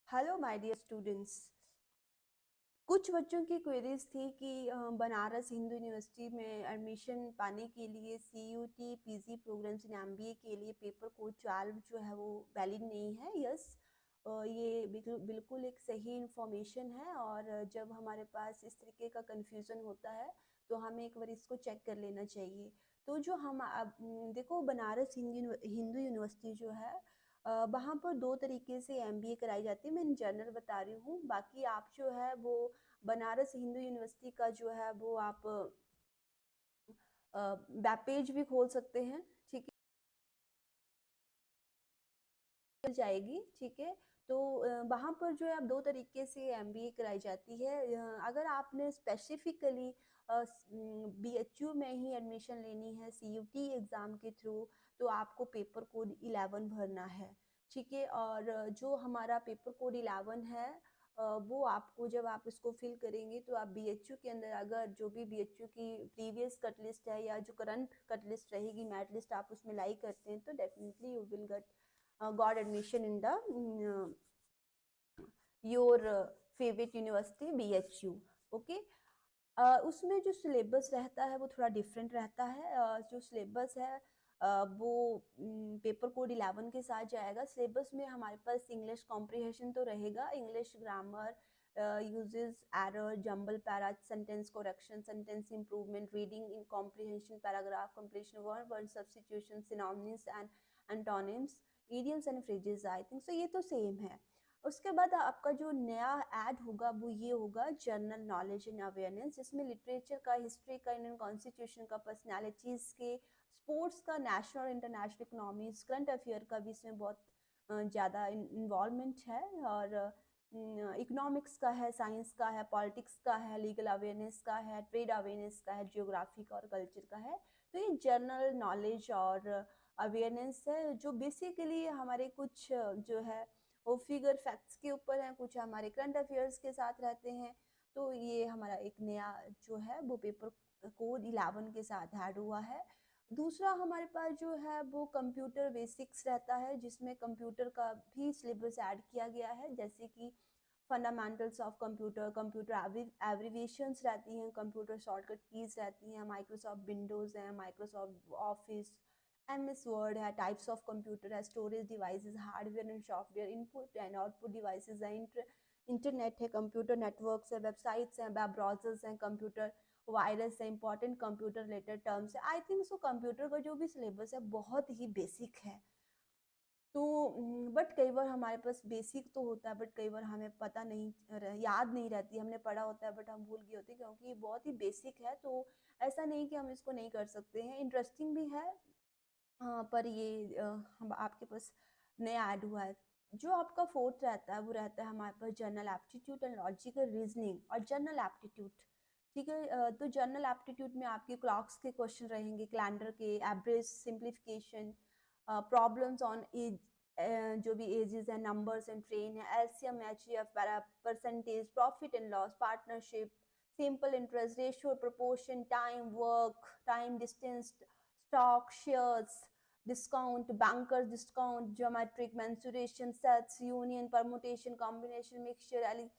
Hello my dear students. कुछ बच्चों की क्वेरीज थी कि बनारस हिंदू यूनिवर्सिटी में एडमिशन पाने के लिए सीयूटी पीजी प्रोग्राम्स इन एमबीए के लिए पेपर कोड 12 जो है वो वैलिड नहीं है। यस, ये बिल्कुल बिल्कुल एक सही इंफॉर्मेशन है। और जब हमारे पास इस तरीके का कंफ्यूजन होता है तो हमें एक बार इसको चेक कर लेना चाहिए। तो जो हम अब देखो, बनारस हिंदू यूनिवर्सिटी जो है वहाँ पर दो तरीके से एमबीए कराई जाती है। मैं इन जनरल बता रही हूँ, बाकी आप जो है वो बनारस हिंदू यूनिवर्सिटी का जो है वो आप वेब पेज भी खोल सकते हैं। ठीक है, मिल जाएगी। ठीक है, तो वहाँ पर जो है आप दो तरीके से एमबीए कराई जाती है। अगर आपने स्पेसिफिकली बीएचयू में ही एडमिशन लेनी है सीयूटी एग्ज़ाम के थ्रू, तो आपको पेपर कोड 11 भरना है। ठीक है, और जो हमारा पेपर कोड 11 है वो आपको जब आप इसको फिल करेंगे तो आप बीएचयू के अंदर अगर जो भी बीएचयू की प्रीवियस कट लिस्ट है या जो करंट कट लिस्ट रहेगी, मेरिट लिस्ट आप उसमें लाई करते हैं, तो definitely you will get got admission in the your favorite university BHU. Okay, उसमें जो सिलेबस रहता है वो थोड़ा डिफरेंट रहता है। जो सिलेबस है वो पेपर कोड 11 के साथ जाएगा। सिलेबस में हमारे पास इंग्लिश कॉम्प्रिहेंशन तो रहेगा, English grammar, uses, error, jumble para, sentence correction, sentence improvement, reading in comprehension, paragraph completion, word word substitution, synonyms and antonyms, idioms and phrases. I think so ये तो same है। उसके बाद आपका जो नया ऐड होगा वो ये होगा जनरल नॉलेज एंड अवेयरनेस, जिसमें लिटरेचर का, हिस्ट्री का, इंडियन कॉन्स्टिट्यूशन का, पर्सनालिटीज़ के, स्पोर्ट्स का, नेशनल और इंटरनेशनल इकोनॉमीज, करंट अफेयर का भी इसमें बहुत ज़्यादा इन्वॉल्वमेंट है। और इकोनॉमिक्स का है, साइंस का है, पॉलिटिक्स का है, लीगल अवेयरनेस का है, ट्रेड अवेयरनेस का है, जियोग्राफी का और कल्चर का है। तो ये जनरल नॉलेज और अवेयरनेस है, जो बेसिकली हमारे कुछ जो है वो फिगर फैक्ट्स के ऊपर हैं, कुछ हमारे करंट अफेयर्स के साथ रहते हैं। तो ये हमारा एक नया जो है वो पेपर कोड 11 के साथ ऐड हुआ है। दूसरा हमारे पास जो है वो कंप्यूटर बेसिक्स रहता है, जिसमें कंप्यूटर का भी सिलेबस ऐड किया गया है, जैसे कि fundamentals of computer, computer abbreviations रहती हैं, कंप्यूटर शॉर्टकट कीज रहती हैं, माइक्रोसॉफ्ट विंडोज़ है, माइक्रोसॉफ्ट ऑफिस, एमएस वर्ड है, टाइप्स ऑफ कंप्यूटर है, storage devices, hardware and software, input and output devices है, इंटरनेट है, कंप्यूटर नेटवर्क्स है, वेबसाइट्स हैं, वेब ब्राउजर्स हैं, कंप्यूटर वायरस है, इंपॉर्टेंट कंप्यूटर रिलेटेड टर्म्स है। आई थिंक सो कंप्यूटर का जो भी सिलेबस है बहुत ही बेसिक है। तो बट कई बार हमारे पास बेसिक तो होता है, बट कई बार हमें पता नहीं याद नहीं रहती, हमने पढ़ा होता है बट हम भूल गए होते हैं, क्योंकि ये बहुत ही बेसिक है। तो ऐसा नहीं कि हम इसको नहीं कर सकते हैं, इंटरेस्टिंग भी है। पर ये हम आपके पास नया ऐड हुआ है। जो आपका फोर्थ रहता है वो रहता है हमारे पास general aptitude and logical reasoning और जनरल एप्टीट्यूड। ठीक है, तो जनरल एप्टीट्यूड में आपके क्लॉक्स के क्वेश्चन रहेंगे, कैलेंडर के, average, simplification, problems on age, जो भी एजेस है, नंबर्स एंड ट्रेन है, LCM, HCF, percentage, profit and loss, partnership, simple interest, ratio, proportion, time, work, time, distance, stock, shares, discount, bankers discount, geometric, mensuration, sets, union, permutation, combination, mixture,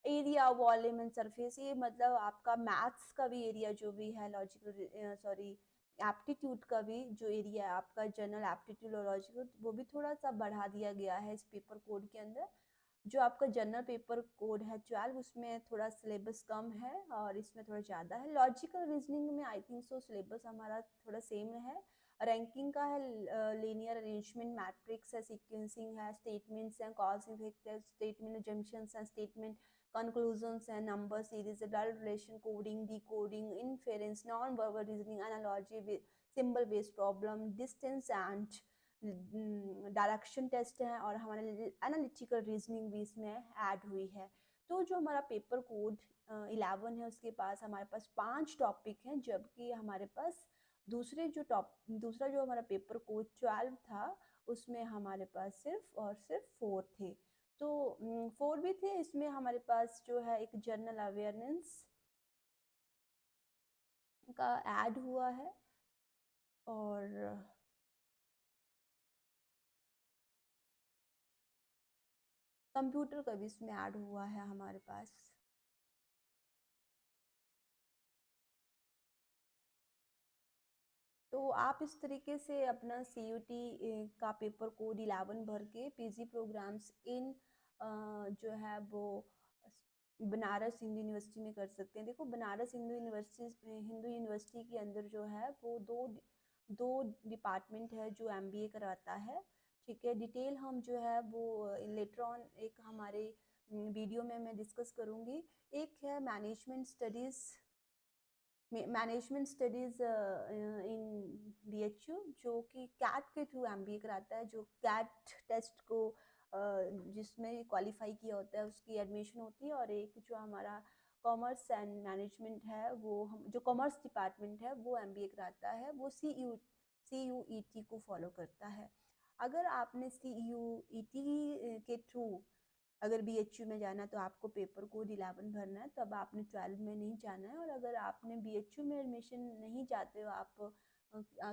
area, volume and surface. ये मतलब आपका maths का भी area जो भी है, logical sorry aptitude का भी जो एरिया है आपका, जनरल एप्टीट्यूड और लॉजिकल, वो भी थोड़ा सा बढ़ा दिया गया है इस पेपर कोड के अंदर। जो आपका जनरल पेपर कोड है 12, उसमें थोड़ा सिलेबस कम है और इसमें थोड़ा ज़्यादा है। लॉजिकल रीजनिंग में आई थिंक सो सिलेबस हमारा थोड़ा सेम है। रैंकिंग का है, लीनियर अरेंजमेंट, मैट्रिक्स है, सीक्वेंसिंग है, स्टेटमेंट्स हैं, कॉज इफेक्ट है, स्टेटमेंट जंक्शंस हैं, स्टेटमेंट कंक्लूजन्स हैं, नंबर सीरीज है, blood relation, coding, decoding, inference, non verbal reasoning, analogy, symbol based problem, distance and direction test है, और हमारे एनालिटिकल रीजनिंग भी इसमें ऐड हुई है। तो जो हमारा पेपर कोड 11 है उसके पास हमारे पास 5 टॉपिक हैं, जबकि हमारे पास दूसरा जो हमारा पेपर कोड 12 था उसमें हमारे पास सिर्फ और सिर्फ 4 थे। तो 4 भी थे, इसमें हमारे पास जो है एक जनरल अवेयरनेस का ऐड हुआ है, और कंप्यूटर का भी इसमें ऐड हुआ है हमारे पास। तो आप इस तरीके से अपना CUT का पेपर कोड 11 भर के PG प्रोग्राम्स इन जो है वो बनारस हिंदू यूनिवर्सिटी में कर सकते हैं। देखो बनारस हिंदू यूनिवर्सिटी के अंदर जो है वो दो डिपार्टमेंट है जो MBA कराता है। ठीक है, डिटेल हम जो है वो लेटर ऑन एक हमारे वीडियो में मैं डिस्कस करूंगी। एक है मैनेजमेंट स्टडीज इन BHU, जो कि कैट के थ्रू MBA कराता है, जो कैट टेस्ट को जिसमें क्वालिफाई किया होता है उसकी एडमिशन होती है। और एक जो हमारा कॉमर्स एंड मैनेजमेंट है, वो हम जो कॉमर्स डिपार्टमेंट है वो MBA कराता है, वो CUET को फॉलो करता है। अगर आपने CUET के थ्रू अगर BHU में जाना तो आपको पेपर कोड 11 भरना है, तो अब आपने 12 में नहीं जाना है। और अगर आपने BHU में एडमिशन नहीं चाहते हो, आप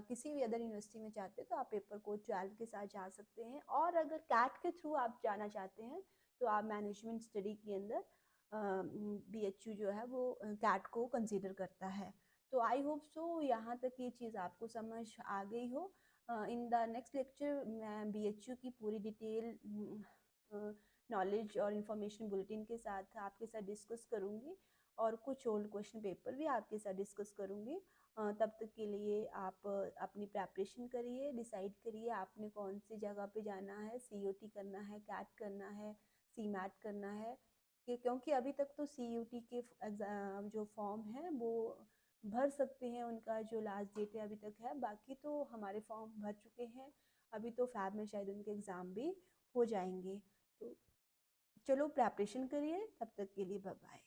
किसी भी अदर यूनिवर्सिटी में चाहते हो, तो आप पेपर कोड 12 के साथ जा सकते हैं। और अगर कैट के थ्रू आप जाना चाहते हैं तो आप मैनेजमेंट स्टडी के अंदर BHU जो है वो कैट को कंसीडर करता है। तो आई होप सो यहाँ तक ये चीज़ आपको समझ आ गई हो। इन द नेक्स्ट लेक्चर मैं BHU की पूरी डिटेल नॉलेज और इन्फॉर्मेशन बुलेटिन के साथ आपके साथ डिस्कस करूँगी, और कुछ ओल्ड क्वेश्चन पेपर भी आपके साथ डिस्कस करूँगी। तब तक के लिए आप अपनी प्रेपरेशन करिए, डिसाइड करिए आपने कौन सी जगह पे जाना है, COT करना है, कैट करना है, CMAT करना है। क्योंकि अभी तक तो CUT के एग्जाम जो फॉर्म है वो भर सकते हैं, उनका जो लास्ट डेट है अभी तक है, बाकी तो हमारे फॉर्म भर चुके हैं। अभी तो फैब में शायद उनके एग्ज़ाम भी हो जाएंगे। तो चलो प्रेपरेशन करिए, तब तक के लिए बाय बाय।